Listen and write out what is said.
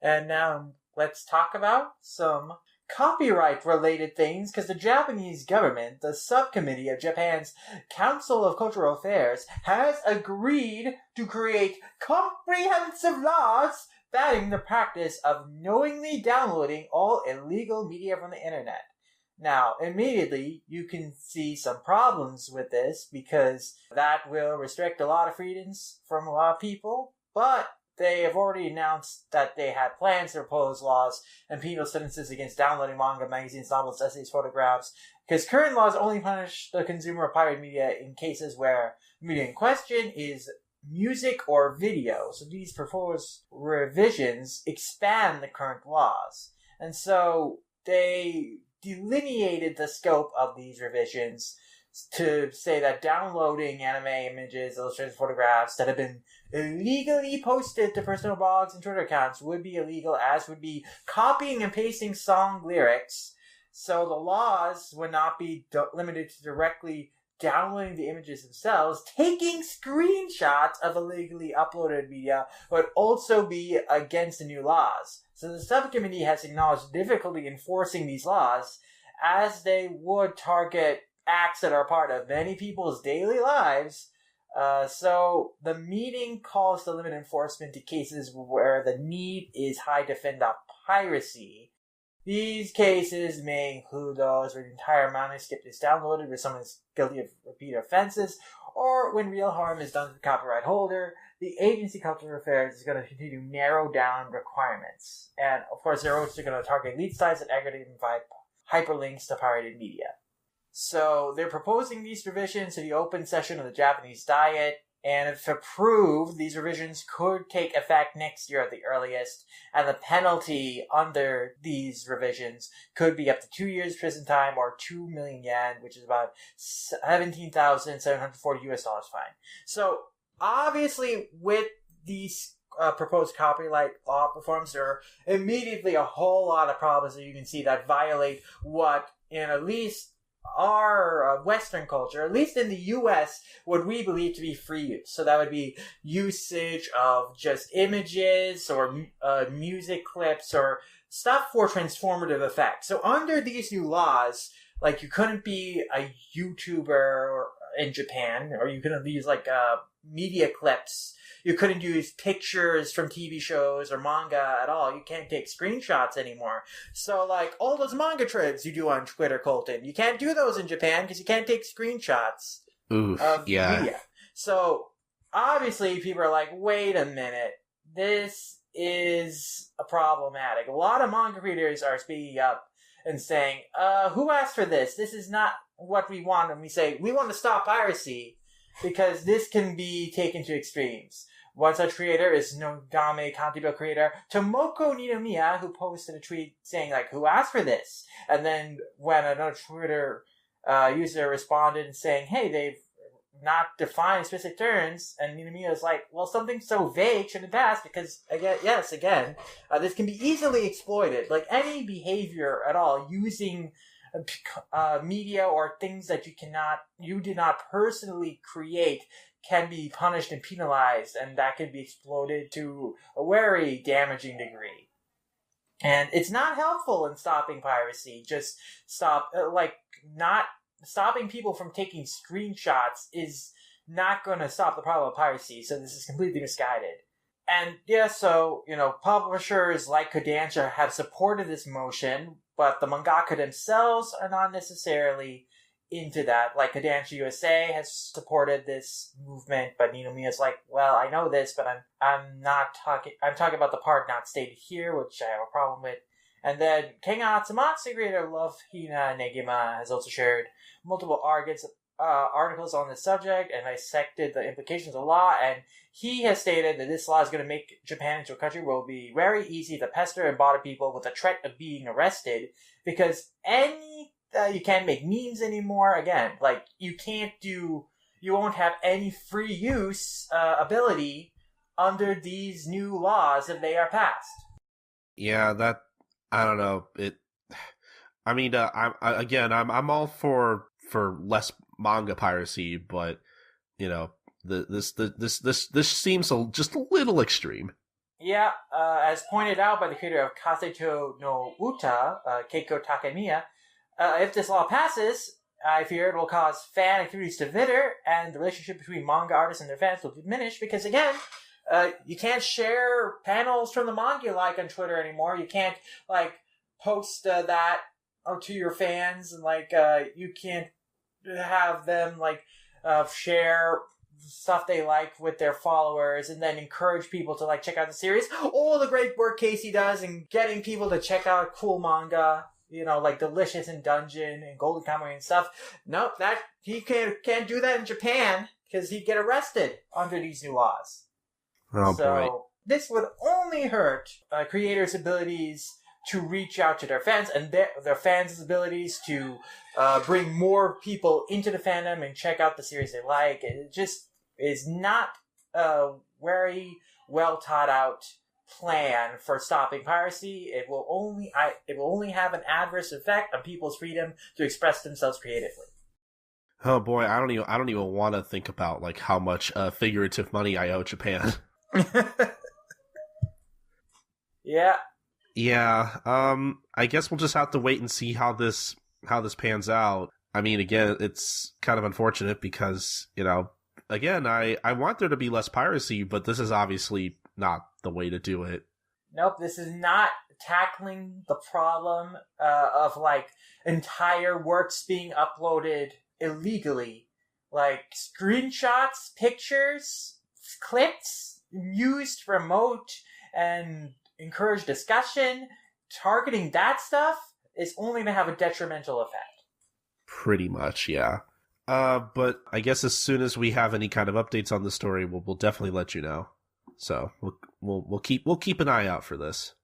And now let's talk about some copyright-related things, because the Japanese government, the subcommittee of Japan's Council of Cultural Affairs, has agreed to create comprehensive laws banning the practice of knowingly downloading all illegal media from the internet. Now, immediately, you can see some problems with this, because that will restrict a lot of freedoms from a lot of people, but they have already announced that they had plans to propose laws and penal sentences against downloading manga, magazines, novels, essays, photographs, because current laws only punish the consumer of pirated media in cases where the media in question is music or video. So these proposed revisions expand the current laws. And so they delineated the scope of these revisions to say that downloading anime images, illustrated photographs that have been illegally posted to personal blogs and Twitter accounts would be illegal, as would be copying and pasting song lyrics. So the laws would not be limited to directly downloading the images themselves. Taking screenshots of illegally uploaded media would also be against the new laws. So the subcommittee has acknowledged difficulty enforcing these laws, as they would target acts that are part of many people's daily lives. So the meeting calls to limit enforcement to cases where the need is high to fend off piracy. These cases may include those where the entire manuscript is downloaded, where someone is guilty of repeated offenses, or when real harm is done to the copyright holder. The Agency Cultural Affairs is going to continue to narrow down requirements. And, of course, they're also going to target lead sites that aggregate and provide hyperlinks to pirated media. So they're proposing these revisions to the open session of the Japanese Diet, and if approved, these revisions could take effect next year at the earliest, and the penalty under these revisions could be up to 2 years prison time or 2 million yen, which is about $17,740 fine. So obviously, with these proposed copyright law reforms, there are immediately a whole lot of problems that you can see that violate what, in at least our Western culture, at least in the U.S., what we believe to be free use. So that would be usage of just images or music clips or stuff for transformative effect. So under these new laws, like, you couldn't be a YouTuber in Japan, or you couldn't use media clips. You couldn't use pictures from TV shows or manga at all. You can't take screenshots anymore. So, all those manga threads you do on Twitter, Colton, you can't do those in Japan because you can't take screenshots of media. So, obviously, people are like, wait a minute, this is problematic. A lot of manga creators are speaking up and saying, who asked for this? This is not what we want. And we say, we want to stop piracy because this can be taken to extremes. One such creator is Nogame Kantibo creator Tomoko Ninomiya, who posted a tweet saying, who asked for this? And then when another Twitter user responded and saying, hey, they've not defined specific terms, and Ninomiya is like, well, something so vague shouldn't pass because, again, this can be easily exploited. Like any behavior at all using media or things that you did not personally create can be punished and penalized, and that can be exploited to a very damaging degree. And it's not helpful in stopping piracy. Just not stopping people from taking screenshots is not going to stop the problem of piracy, so this is completely misguided. And publishers like Kodansha have supported this motion, but the mangaka themselves are not necessarily into that. Like, Kodansha USA has supported this movement, but Ninomiya's like, well, I know this, but I'm talking about the part not stated here, which I have a problem with. And then Kenga Atsumatsu, creator of Love Hina Negima, has also shared multiple articles on this subject and dissected the implications of the law, and he has stated that this law is going to make Japan into a country where it will be very easy to pester and bother people with the threat of being arrested, because you can't make memes anymore. Again, you won't have any free use ability under these new laws if they are passed. Yeah, I don't know. I'm all for less manga piracy, but this seems just a little extreme. Yeah, as pointed out by the creator of Kaseto no Uta, Keiko Takemiya, if this law passes, I fear it will cause fan activities to wither, and the relationship between manga artists and their fans will diminish, because again, you can't share panels from the manga you like on Twitter anymore. You can't, like, post that to your fans, and, like, you can't have them, like, share stuff they like with their followers and then encourage people to, like, check out the series. All the great work Casey does in getting people to check out cool manga, like Delicious in Dungeon and Golden Kamuy and stuff. Nope, that he can't do that in Japan because he'd get arrested under these new laws. Oh, so boy. This would only hurt creators' abilities to reach out to their fans and their fans' abilities to bring more people into the fandom and check out the series they like. It just is not a very well thought out plan for stopping piracy. It will only have an adverse effect on people's freedom to express themselves creatively. Oh boy, I don't even want to think about like how much figurative money I owe Japan. Yeah. Yeah, I guess we'll just have to wait and see how this pans out. I mean, again, it's kind of unfortunate because, again, I want there to be less piracy, but this is obviously not the way to do it. Nope, this is not tackling the problem of, like, entire works being uploaded illegally. Like, screenshots, pictures, clips used to promote and encourage discussion. Targeting that stuff is only going to have a detrimental effect. Pretty much, yeah. But I guess as soon as we have any kind of updates on the story, we'll definitely let you know. So we'll keep an eye out for this.